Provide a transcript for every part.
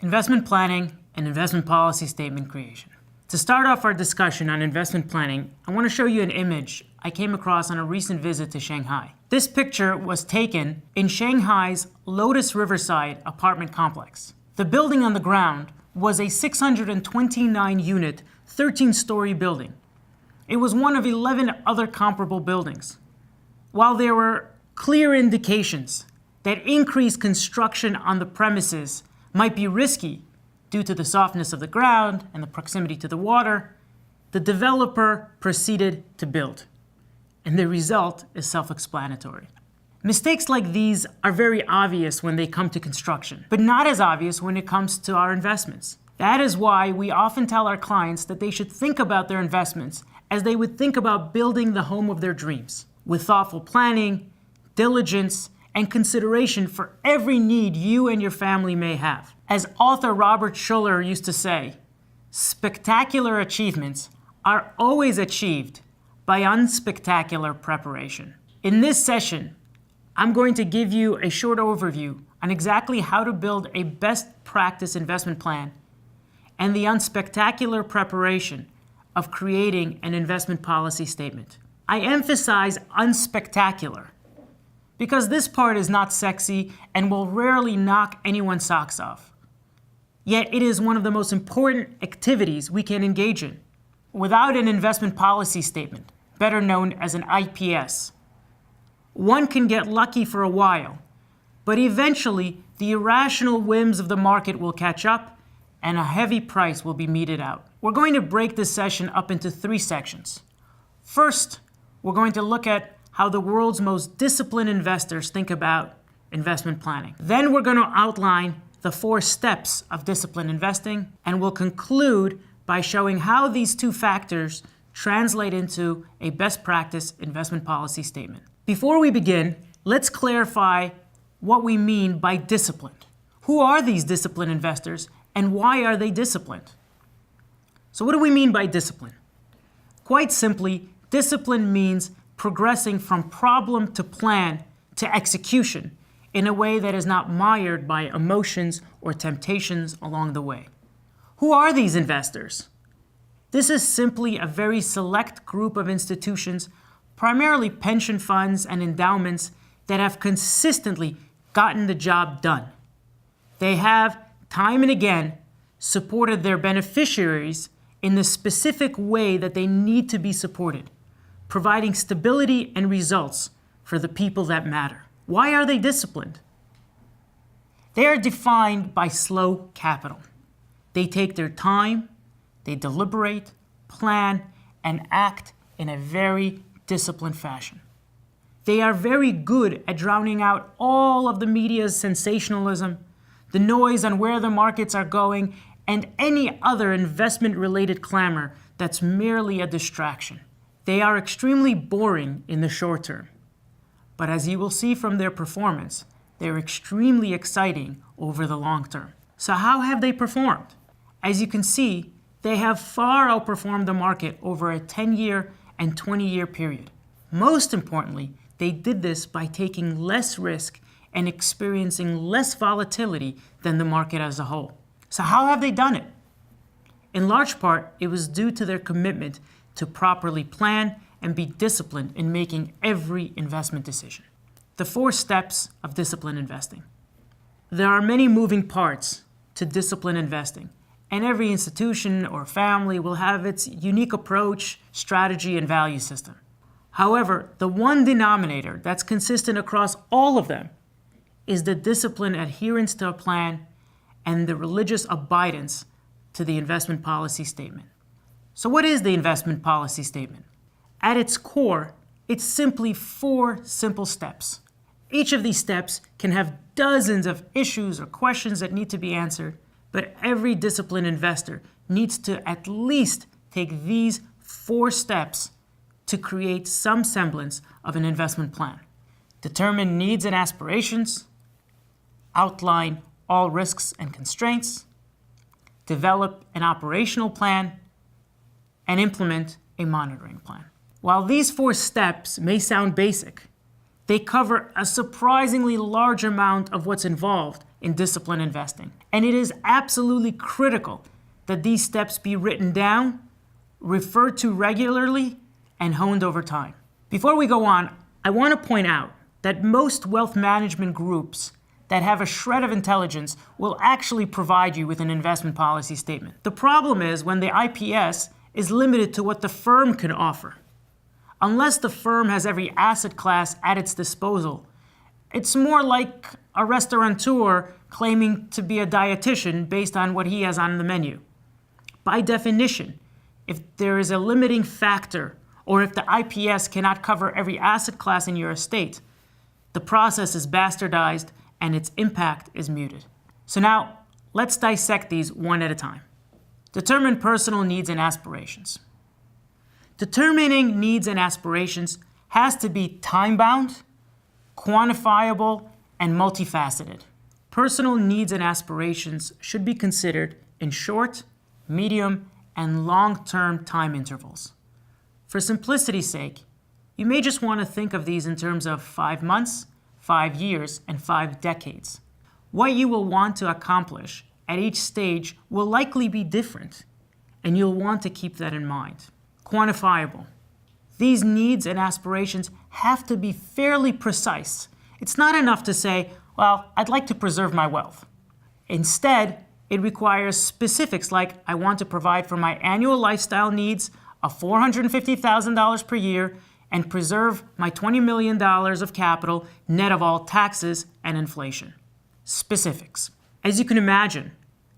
investment planning, and investment policy statement creation. To start off our discussion on investment planning, I want to show you an image I came across on a recent visit to Shanghai. This picture was taken in Shanghai's Lotus Riverside apartment complex. The building on the ground was a 629-unit, 13-story building. It was one of 11 other comparable buildings. While there were clear indications that increased construction on the premises might be risky due to the softness of the ground and the proximity to the water, the developer proceeded to build. And the result is self-explanatory. Mistakes like these are very obvious when they come to construction, but not as obvious when it comes to our investments. That is why we often tell our clients that they should think about their investments as they would think about building the home of their dreams, with thoughtful planning, diligence, and consideration for every need you and your family may have. As author Robert Schuller used to say, spectacular achievements are always achieved by unspectacular preparation. In this session, I'm going to give you a short overview on exactly how to build a best practice investment plan and the unspectacular preparation of creating an investment policy statement. I emphasize unspectacular because this part is not sexy and will rarely knock anyone's socks off. Yet it is one of the most important activities we can engage in. Without an investment policy statement, better known as an IPS, one can get lucky for a while, but eventually the irrational whims of the market will catch up and a heavy price will be meted out. We're going to break this session up into 3 sections. First, we're going to look at how the world's most disciplined investors think about investment planning. Then we're going to outline the 4 steps of disciplined investing, and we'll conclude by showing how these 2 factors translate into a best practice investment policy statement. Before we begin, let's clarify what we mean by disciplined. Who are these disciplined investors and why are they disciplined? So what do we mean by discipline? Quite simply, discipline means progressing from problem to plan to execution in a way that is not mired by emotions or temptations along the way. Who are these investors? This is simply a very select group of institutions, primarily pension funds and endowments, that have consistently gotten the job done. They have, time and again, supported their beneficiaries in the specific way that they need to be supported, providing stability and results for the people that matter. Why are they disciplined? They are defined by slow capital. They take their time, they deliberate, plan, and act in a very disciplined fashion. They are very good at drowning out all of the media's sensationalism, the noise on where the markets are going, and any other investment-related clamor that's merely a distraction. They are extremely boring in the short term, but as you will see from their performance, they're extremely exciting over the long term. So how have they performed? As you can see, they have far outperformed the market over a 10-year and 20-year period. Most importantly, they did this by taking less risk and experiencing less volatility than the market as a whole. So how have they done it? In large part, it was due to their commitment to properly plan and be disciplined in making every investment decision. The 4 steps of disciplined investing. There are many moving parts to disciplined investing, and every institution or family will have its unique approach, strategy, and value system. However, the one denominator that's consistent across all of them is the disciplined adherence to a plan and the religious abidance to the investment policy statement. So what is the investment policy statement? At its core, it's simply 4 simple steps. Each of these steps can have dozens of issues or questions that need to be answered, but every disciplined investor needs to at least take these 4 steps to create some semblance of an investment plan. Determine needs and aspirations, outline all risks and constraints, develop an operational plan, and implement a monitoring plan. While these 4 steps may sound basic, They cover a surprisingly large amount of what's involved in disciplined investing. And it is absolutely critical that these steps be written down, referred to regularly, and honed over time. Before we go on, I want to point out that most wealth management groups that have a shred of intelligence will actually provide you with an investment policy statement. The problem is when the IPS is limited to what the firm can offer. Unless the firm has every asset class at its disposal, it's more like a restaurateur claiming to be a dietitian based on what he has on the menu. By definition, if there is a limiting factor or if the IPS cannot cover every asset class in your estate, the process is bastardized and its impact is muted. So now, let's dissect these one at a time. Determine personal needs and aspirations. Determining needs and aspirations has to be time-bound, quantifiable, and multifaceted. Personal needs and aspirations should be considered in short, medium, and long-term time intervals. For simplicity's sake, you may just want to think of these in terms of 5 months, 5 years, and 5 decades. What you will want to accomplish at each stage will likely be different, and you'll want to keep that in mind. Quantifiable. These needs and aspirations have to be fairly precise. It's not enough to say, well, I'd like to preserve my wealth. Instead, it requires specifics like I want to provide for my annual lifestyle needs of $450,000 per year and preserve my $20 million of capital net of all taxes and inflation. Specifics. As you can imagine,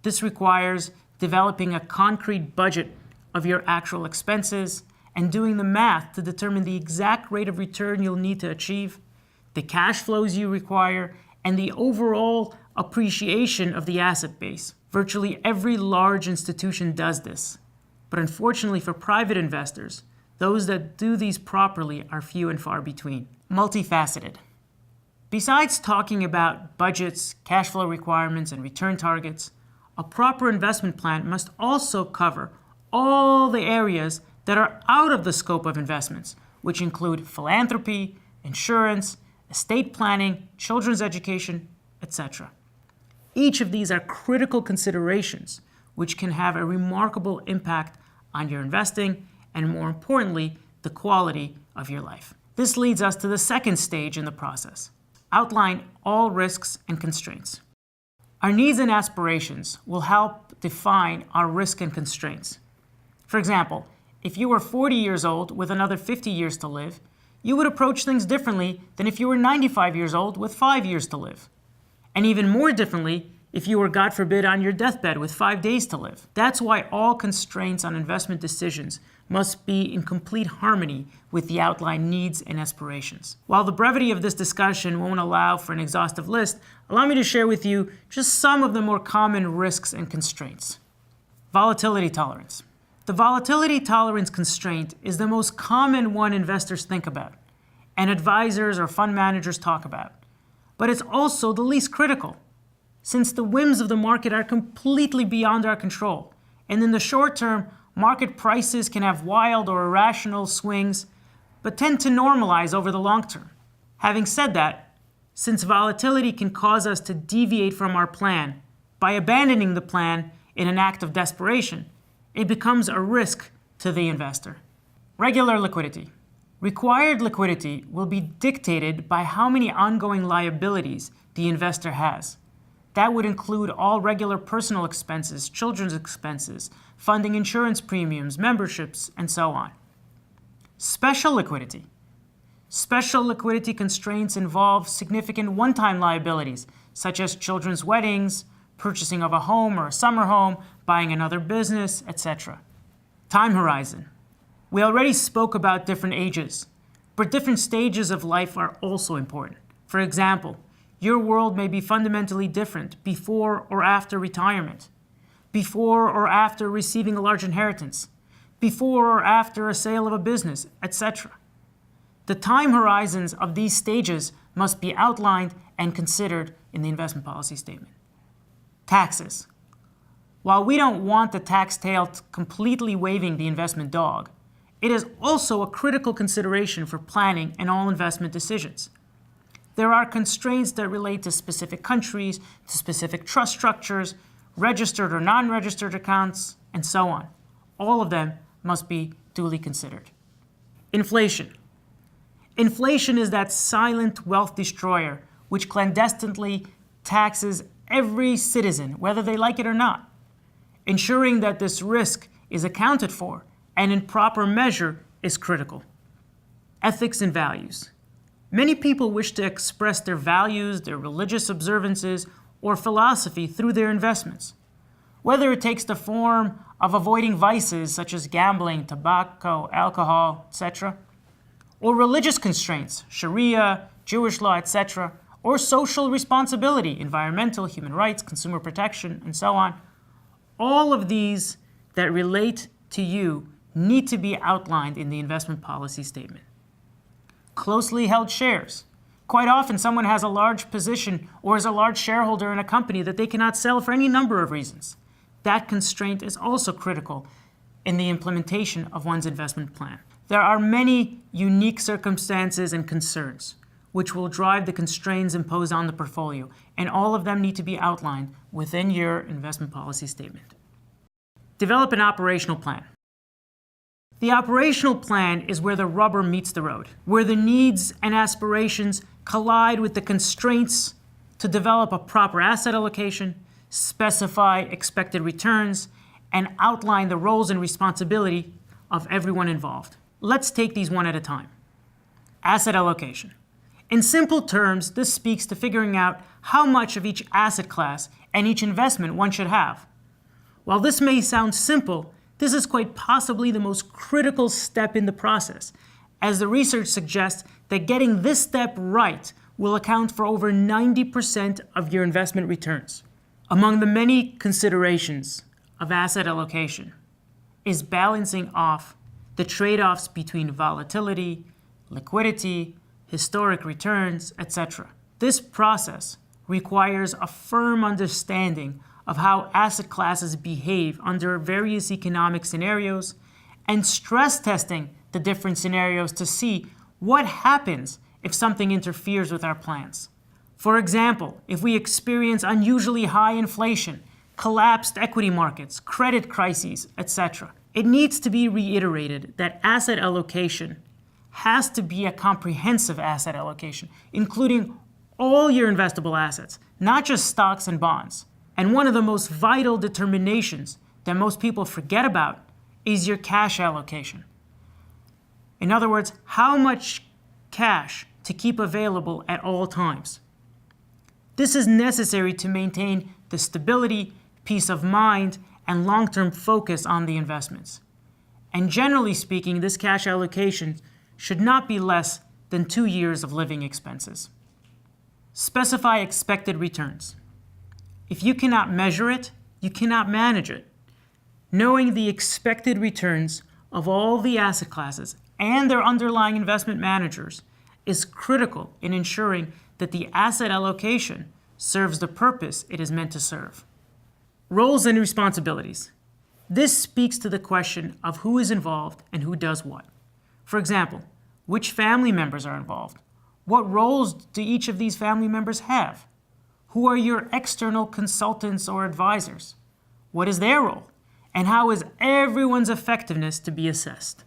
this requires developing a concrete budget of your actual expenses and doing the math to determine the exact rate of return you'll need to achieve, the cash flows you require, and the overall appreciation of the asset base. Virtually every large institution does this. But unfortunately for private investors, those that do these properly are few and far between. Multifaceted. Besides talking about budgets, cash flow requirements, and return targets, a proper investment plan must also cover all the areas that are out of the scope of investments, which include philanthropy, insurance, estate planning, children's education, etc. Each of these are critical considerations which can have a remarkable impact on your investing and, more importantly, the quality of your life. This leads us to the second stage in the process. Outline all risks and constraints. Our needs and aspirations will help define our risk and constraints. For example, if you were 40 years old with another 50 years to live, you would approach things differently than if you were 95 years old with 5 years to live. And even more differently if you were, God forbid, on your deathbed with 5 days to live. That's why all constraints on investment decisions must be in complete harmony with the outlined needs and aspirations. While the brevity of this discussion won't allow for an exhaustive list, allow me to share with you just some of the more common risks and constraints. Volatility tolerance. The volatility tolerance constraint is the most common one investors think about, and advisors or fund managers talk about. But it's also the least critical, since the whims of the market are completely beyond our control. And in the short term, market prices can have wild or irrational swings, but tend to normalize over the long term. Having said that, since volatility can cause us to deviate from our plan by abandoning the plan in an act of desperation, it becomes a risk to the investor. Regular liquidity. Required liquidity will be dictated by how many ongoing liabilities the investor has. That would include all regular personal expenses, children's expenses, funding insurance premiums, memberships, and so on. Special liquidity. Special liquidity constraints involve significant one-time liabilities, such as children's weddings, purchasing of a home or a summer home, buying another business, etc. Time horizon. We already spoke about different ages, but different stages of life are also important. For example, your world may be fundamentally different before or after retirement, before or after receiving a large inheritance, before or after a sale of a business, etc. The time horizons of these stages must be outlined and considered in the investment policy statement. Taxes. While we don't want the tax tail completely waving the investment dog, it is also a critical consideration for planning and all investment decisions. There are constraints that relate to specific countries, to specific trust structures, registered or non-registered accounts, and so on. All of them must be duly considered. Inflation. Inflation is that silent wealth destroyer which clandestinely taxes every citizen, whether they like it or not. Ensuring that this risk is accounted for and in proper measure is critical. Ethics and values. Many people wish to express their values, their religious observances, or philosophy through their investments. Whether it takes the form of avoiding vices such as gambling, tobacco, alcohol, etc., or religious constraints, Sharia, Jewish law, etc., or social responsibility, environmental, human rights, consumer protection, and so on. All of these that relate to you need to be outlined in the investment policy statement. Closely held shares. Quite often, someone has a large position or is a large shareholder in a company that they cannot sell for any number of reasons. That constraint is also critical in the implementation of one's investment plan. There are many unique circumstances and concerns which will drive the constraints imposed on the portfolio, and all of them need to be outlined within your investment policy statement. Develop an operational plan. The operational plan is where the rubber meets the road, where the needs and aspirations collide with the constraints to develop a proper asset allocation, specify expected returns, and outline the roles and responsibility of everyone involved. Let's take these one at a time. Asset allocation. In simple terms, this speaks to figuring out how much of each asset class and each investment one should have. While this may sound simple, this is quite possibly the most critical step in the process, as the research suggests that getting this step right will account for over 90% of your investment returns. Among the many considerations of asset allocation is balancing off the trade-offs between volatility, liquidity, historic returns, etc. This process requires a firm understanding of how asset classes behave under various economic scenarios and stress testing the different scenarios to see what happens if something interferes with our plans. For example, if we experience unusually high inflation, collapsed equity markets, credit crises, etc., it needs to be reiterated that asset allocation has to be a comprehensive asset allocation, including all your investable assets, not just stocks and bonds. And one of the most vital determinations that most people forget about is your cash allocation. In other words, how much cash to keep available at all times. This is necessary to maintain the stability, peace of mind, and long-term focus on the investments. And generally speaking, this cash allocation should not be less than 2 years of living expenses. Specify expected returns. If you cannot measure it, you cannot manage it. Knowing the expected returns of all the asset classes and their underlying investment managers is critical in ensuring that the asset allocation serves the purpose it is meant to serve. Roles and responsibilities. This speaks to the question of who is involved and who does what. For example, which family members are involved? What roles do each of these family members have? Who are your external consultants or advisors? What is their role? And how is everyone's effectiveness to be assessed?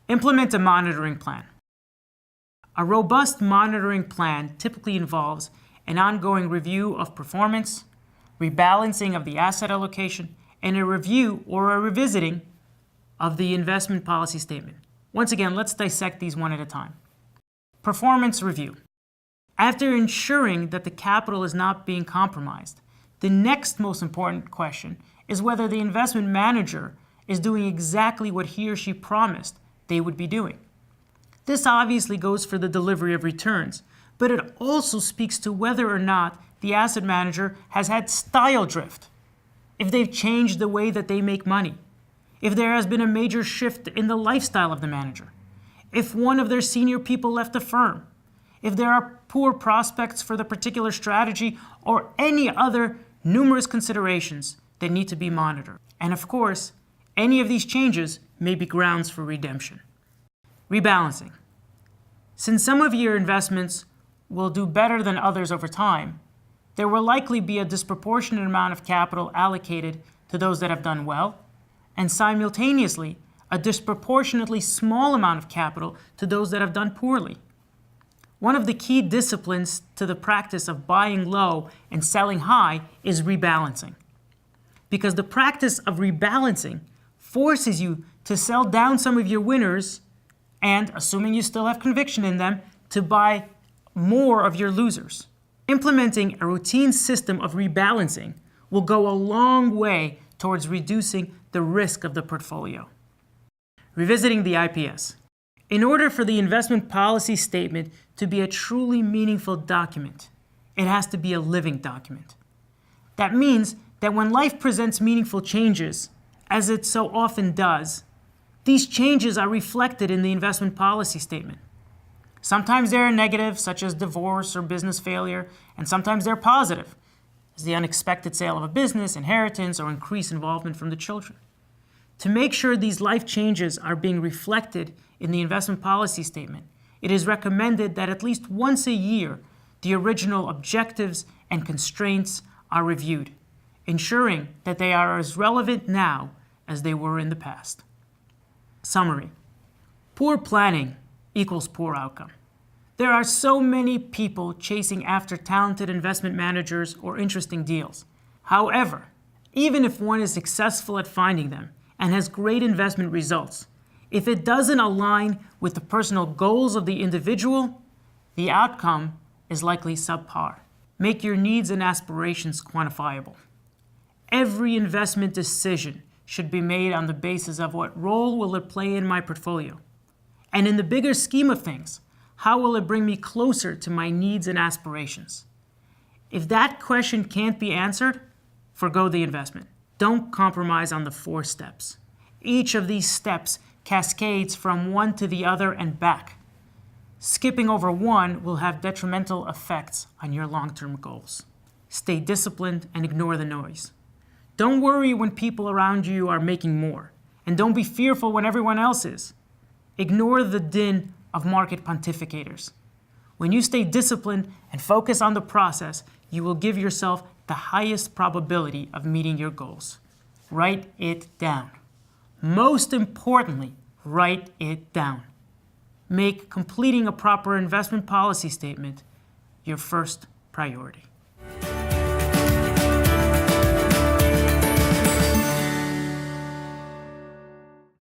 Implement a monitoring plan. A robust monitoring plan typically involves an ongoing review of performance, rebalancing of the asset allocation, and a review or a revisiting of the investment policy statement. Once again, let's dissect these one at a time. Performance review. After ensuring that the capital is not being compromised, the next most important question is whether the investment manager is doing exactly what he or she promised they would be doing. This obviously goes for the delivery of returns, but it also speaks to whether or not the asset manager has had style drift, if they've changed the way that they make money, if there has been a major shift in the lifestyle of the manager, if one of their senior people left the firm, if there are poor prospects for the particular strategy, or any other numerous considerations that need to be monitored. And of course, any of these changes may be grounds for redemption. Rebalancing. Since some of your investments will do better than others over time, there will likely be a disproportionate amount of capital allocated to those that have done well, and simultaneously, a disproportionately small amount of capital to those that have done poorly. One of the key disciplines to the practice of buying low and selling high is rebalancing. Because the practice of rebalancing forces you to sell down some of your winners and, assuming you still have conviction in them, to buy more of your losers. Implementing a routine system of rebalancing will go a long way towards reducing the risk of the portfolio. Revisiting the IPS. In order for the investment policy statement to be a truly meaningful document, it has to be a living document. That means that when life presents meaningful changes, as it so often does, these changes are reflected in the investment policy statement. Sometimes they're negative, such as divorce or business failure, and sometimes they're positive, as the unexpected sale of a business, inheritance, or increased involvement from the children. To make sure these life changes are being reflected in the investment policy statement, it is recommended that at least once a year, the original objectives and constraints are reviewed, ensuring that they are as relevant now as they were in the past. Summary. Poor planning equals poor outcome. There are so many people chasing after talented investment managers or interesting deals. However, even if one is successful at finding them and has great investment results, if it doesn't align with the personal goals of the individual, the outcome is likely subpar. Make your needs and aspirations quantifiable. Every investment decision should be made on the basis of what role will it play in my portfolio? And in the bigger scheme of things, how will it bring me closer to my needs and aspirations? If that question can't be answered, forgo the investment. Don't compromise on the 4 steps. Each of these steps cascades from one to the other and back. Skipping over one will have detrimental effects on your long-term goals. Stay disciplined and ignore the noise. Don't worry when people around you are making more, and don't be fearful when everyone else is. Ignore the din of market pontificators. When you stay disciplined and focus on the process, you will give yourself the highest probability of meeting your goals. Write it down. Most importantly, write it down. Make completing a proper investment policy statement your first priority.